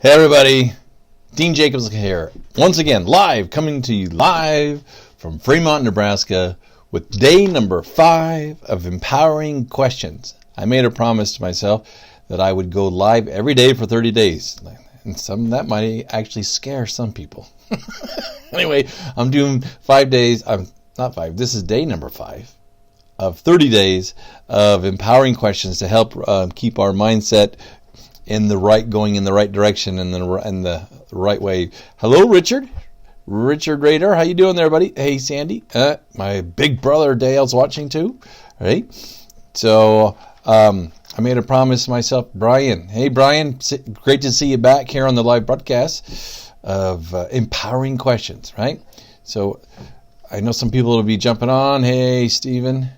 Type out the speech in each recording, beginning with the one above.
Hey everybody, Dean Jacobs here, once again coming to you live from Fremont, Nebraska with day number 5 of Empowering Questions. I made a promise to myself that I would go live every day for 30 days, and that might actually scare some people. Anyway, I'm doing 5 days, this is day number 5 of 30 days of empowering questions to help keep our mindset going in the right direction and the right way. Hello, Richard Rader. How you doing there, buddy? Hey, Sandy. My big brother Dale's watching too. All right. So I made a promise to myself. Brian. Hey, Brian. Great to see you back here on the live broadcast of Empowering Questions, right? So I know some people will be jumping on. Hey, Stephen.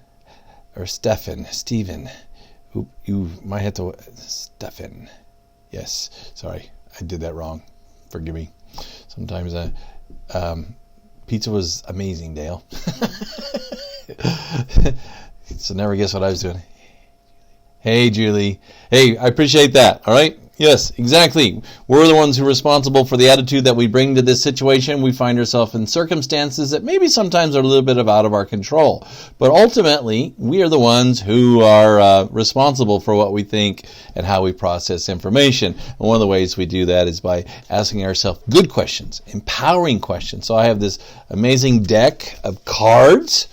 You might have to... Stefan. Yes. Sorry. I did that wrong. Forgive me. Sometimes pizza was amazing, Dale. So never guess what I was doing. Hey, Julie. Hey, I appreciate that. All right? Yes, exactly. We're the ones who are responsible for the attitude that we bring to this situation. We find ourselves in circumstances that maybe sometimes are a little bit out of our control. But ultimately, we are the ones who are responsible for what we think and how we process information. And one of the ways we do that is by asking ourselves good questions, empowering questions. So I have this amazing deck of cards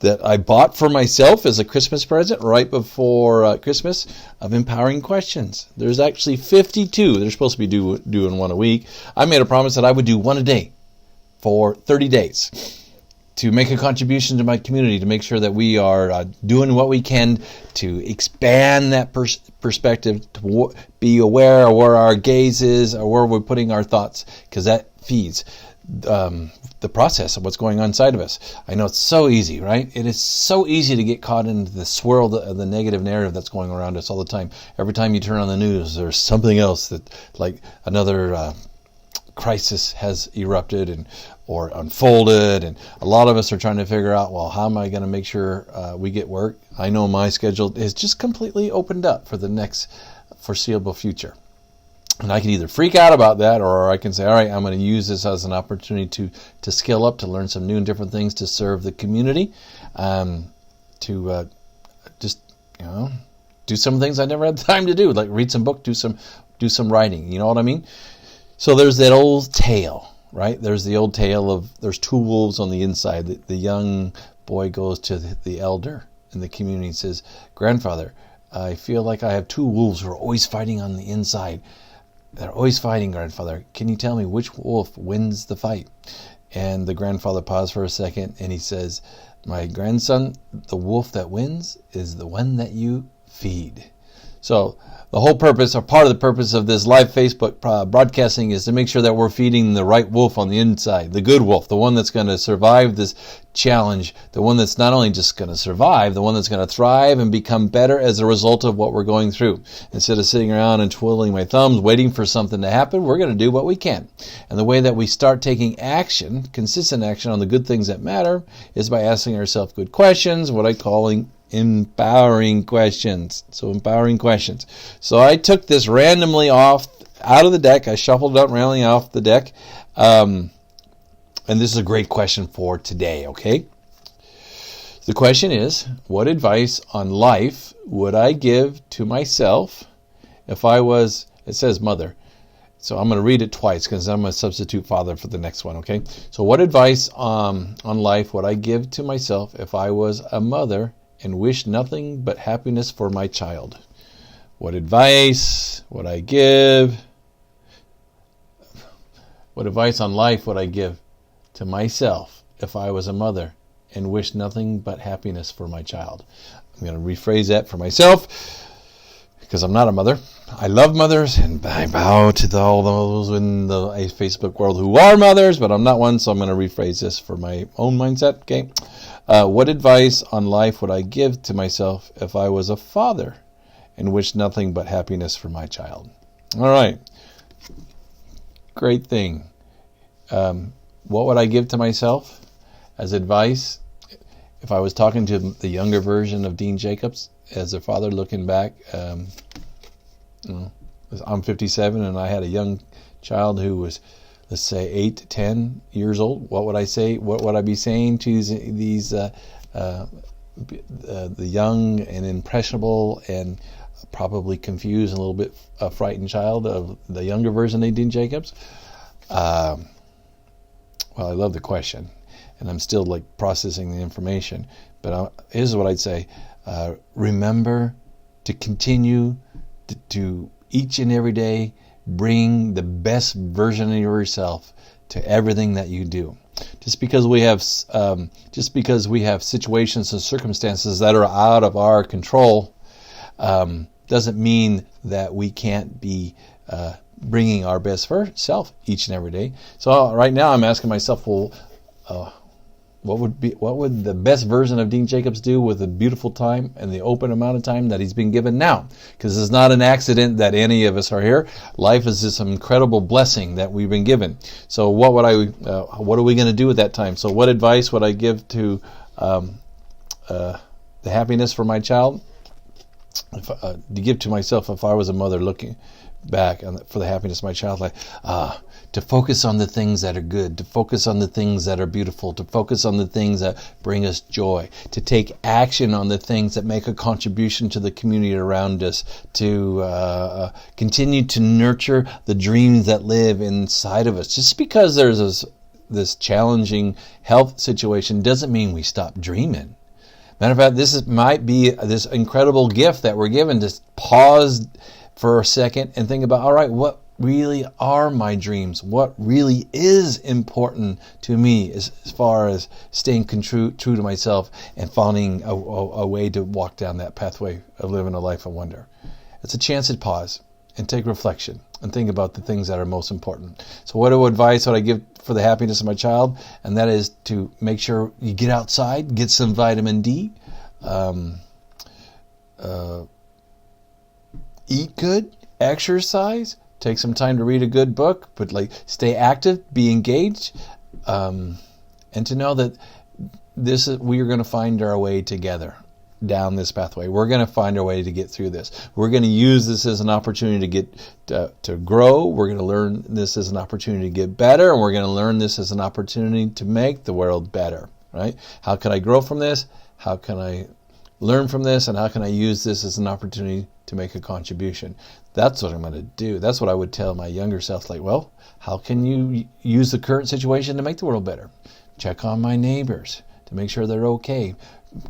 that I bought for myself as a Christmas present right before Christmas of empowering questions. There's actually 52. They're supposed to be doing one a week. I made a promise that I would do one a day for 30 days to make a contribution to my community, to make sure that we are doing what we can to expand that perspective, to be aware of where our gaze is or where we're putting our thoughts, because that feeds the process of what's going on inside of us. I know it's so easy, right? It is so easy to get caught into the swirl of the negative narrative that's going around us all the time. Every time you turn on the news, there's something else that, like another crisis has erupted or unfolded, and a lot of us are trying to figure out, well, how am I going to make sure we get work? I know my schedule is just completely opened up for the next foreseeable future. And I can either freak out about that, or I can say, all right, I'm going to use this as an opportunity to scale up, to learn some new and different things, to serve the community, to just, do some things I never had time to do, like read some book, do some writing. You know what I mean? So there's that old tale, right? There's the old tale of there's 2 wolves on the inside. The young boy goes to the elder in the community and says, "Grandfather, I feel like I have 2 wolves who are always fighting on the inside. They're always fighting, Grandfather. Can you tell me which wolf wins the fight?" And the grandfather paused for a second and he says, "My grandson, the wolf that wins is the one that you feed." So the whole purpose, or part of the purpose of this live Facebook broadcasting, is to make sure that we're feeding the right wolf on the inside, the good wolf, the one that's going to survive this challenge, the one that's not only just going to survive, the one that's going to thrive and become better as a result of what we're going through. Instead of sitting around and twiddling my thumbs waiting for something to happen, we're going to do what we can. And the way that we start taking action, consistent action on the good things that matter, is by asking ourselves good questions, what I'm calling empowering questions. So empowering questions. So I took this randomly out of the deck. I shuffled it up randomly off the deck. And this is a great question for today, okay? The question is, what advice on life would I give to myself if I was, it says mother. So I'm going to read it twice because I'm going to substitute father for the next one, okay? So what advice on life would I give to myself if I was a mother and wish nothing but happiness for my child? What advice would I give? What advice on life would I give to myself if I was a mother and wish nothing but happiness for my child? I'm going to rephrase that for myself because I'm not a mother. I love mothers and I bow to all those in the Facebook world who are mothers, but I'm not one, so I'm going to rephrase this for my own mindset, okay? What advice on life would I give to myself if I was a father and wished nothing but happiness for my child? All right. Great thing. What would I give to myself as advice if I was talking to the younger version of Dean Jacobs as a father looking back? I'm 57 and I had a young child who was, let's say, 8 to 10 years old, what would I say? What would I be saying to these the young and impressionable and probably confused and a little bit frightened child of the younger version of Dean Jacobs? Well, I love the question, and I'm still like processing the information. But here's what I'd say: remember to continue to each and every day bring the best version of yourself to everything that you do. Just because we have situations and circumstances that are out of our control, doesn't mean that we can't be bringing our best self each and every day. So right now I'm asking myself, well, what would the best version of Dean Jacobs do with the beautiful time and the open amount of time that he's been given now? Because it's not an accident that any of us are here. Life is this incredible blessing that we've been given. So what are we going to do with that time? So what advice would I give to the happiness for my child? To give to myself if I was a mother looking back for the happiness of my child, like to focus on the things that are good, to focus on the things that are beautiful, to focus on the things that bring us joy, to take action on the things that make a contribution to the community around us, to continue to nurture the dreams that live inside of us. Just because there's this challenging health situation doesn't mean we stop dreaming. Matter of fact, might be this incredible gift that we're given to pause for a second and think about, all right, what really are my dreams? What really is important to me as far as staying true to myself and finding a way to walk down that pathway of living a life of wonder? It's a chance to pause and take reflection and think about the things that are most important. So what advice would I give for the happiness of my child? And that is to make sure you get outside, get some vitamin D, eat good, exercise, take some time to read a good book, but stay active, be engaged, and to know that we are going to find our way together down this pathway. We're going to find our way to get through this. We're going to use this as an opportunity to get to grow. We're going to learn this as an opportunity to get better, and we're going to learn this as an opportunity to make the world better. Right? How can I grow from this? How can I learn from this? And how can I use this as an opportunity to make a contribution? That's what I'm going to do. That's what I would tell my younger self. Like, well, how can you use the current situation to make the world better? Check on my neighbors to make sure they're okay.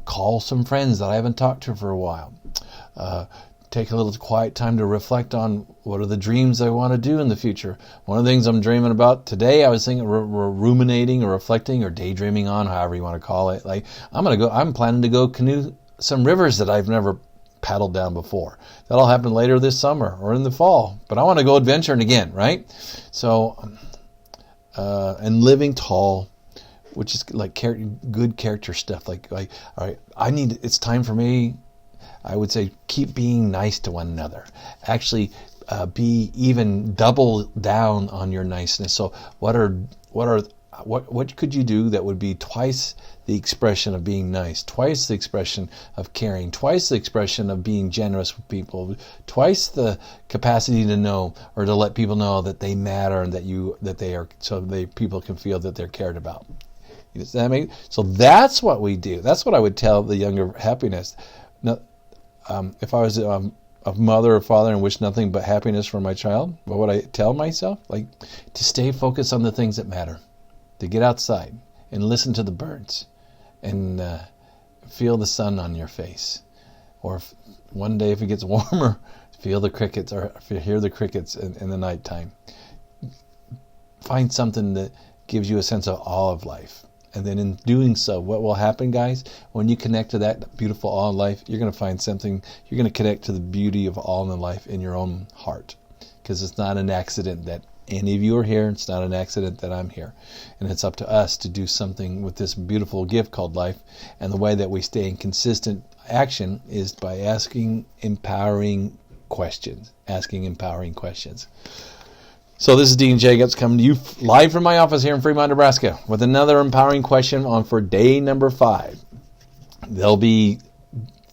Call some friends that I haven't talked to for a while. Take a little quiet time to reflect on what are the dreams I want to do in the future. One of the things I'm dreaming about today, I was thinking, ruminating or reflecting or daydreaming on, however you want to call it. Like I'm planning to go canoe some rivers that I've never paddled down before. That'll happen later this summer or in the fall. But I want to go adventuring again, right? So, and living tall, which is like good character stuff. Like, all right, it's time for me. I would say keep being nice to one another. Actually, be even double down on your niceness. So what could you do that would be twice the expression of being nice, twice the expression of caring, twice the expression of being generous with people, twice the capacity to know or to let people know that they matter and that they are, so people can feel that they're cared about. Does that make? So that's what we do. That's what I would tell the younger happiness. Now, if I was a mother or father and wish nothing but happiness for my child, what would I tell myself? Like, to stay focused on the things that matter, to get outside and listen to the birds and feel the sun on your face. Or one day if it gets warmer, feel the crickets or hear the crickets in the nighttime. Find something that gives you a sense of awe of life. And then in doing so, what will happen, guys? When you connect to that beautiful awe in life, you're going to find something, you're going to connect to the beauty of all in life in your own heart. Because it's not an accident that any of you are here. It's not an accident that I'm here. And it's up to us to do something with this beautiful gift called life. And the way that we stay in consistent action is by asking empowering questions. So this is Dean Jacobs coming to you live from my office here in Fremont, Nebraska with another empowering question for day number 5. There'll be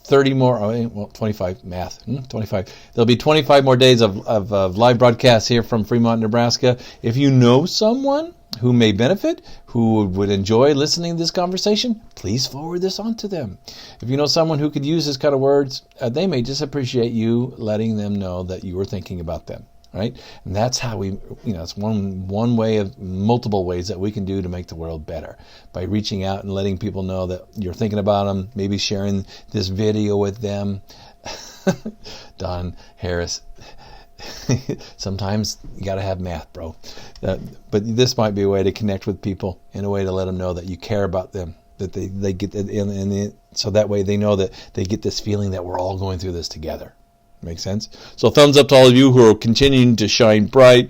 30 more, 25, math, 25. There'll be 25 more days of live broadcasts here from Fremont, Nebraska. If you know someone who may benefit, who would enjoy listening to this conversation, please forward this on to them. If you know someone who could use this kind of words, they may just appreciate you letting them know that you were thinking about them. Right? And that's how we, it's one way of multiple ways that we can do to make the world better, by reaching out and letting people know that you're thinking about them, maybe sharing this video with them. Don Harris, sometimes you got to have math, bro. But this might be a way to connect with people, in a way to let them know that you care about them, that they get, so that way they know that they get this feeling that we're all going through this together. Make sense? So thumbs up to all of you who are continuing to shine bright,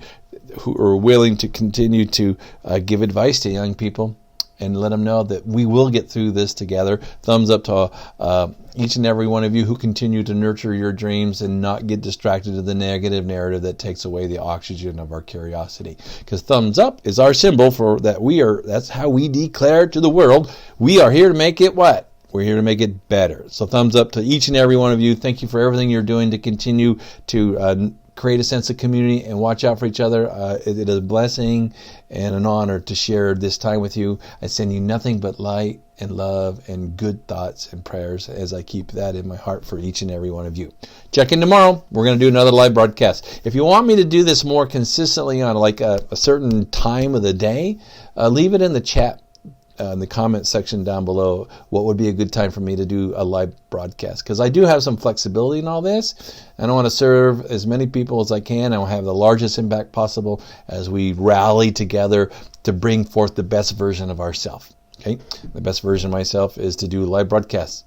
who are willing to continue to give advice to young people and let them know that we will get through this together. Thumbs up to each and every one of you who continue to nurture your dreams and not get distracted to the negative narrative that takes away the oxygen of our curiosity. Because thumbs up is our symbol for that that's how we declare to the world, we are here to make it what? We're here to make it better. So thumbs up to each and every one of you. Thank you for everything you're doing to continue to create a sense of community and watch out for each other. It is a blessing and an honor to share this time with you. I send you nothing but light and love and good thoughts and prayers as I keep that in my heart for each and every one of you. Check in tomorrow. We're going to do another live broadcast. If you want me to do this more consistently on like a certain time of the day, leave it in the chat. In the comment section down below, what would be a good time for me to do a live broadcast, because I do have some flexibility in all this, and I want to serve as many people as I can. I want to have the largest impact possible as we rally together to bring forth the best version of ourselves. Okay, the best version of myself is to do live broadcasts.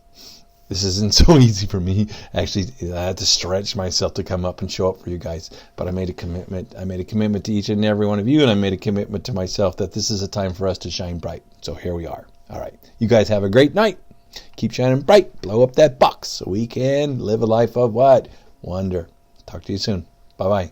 This isn't so easy for me. Actually, I had to stretch myself to come up and show up for you guys. But I made a commitment. I made a commitment to each and every one of you, and I made a commitment to myself that this is a time for us to shine bright. So here we are. All right. You guys have a great night. Keep shining bright. Blow up that box so we can live a life of what? Wonder. Talk to you soon. Bye-bye.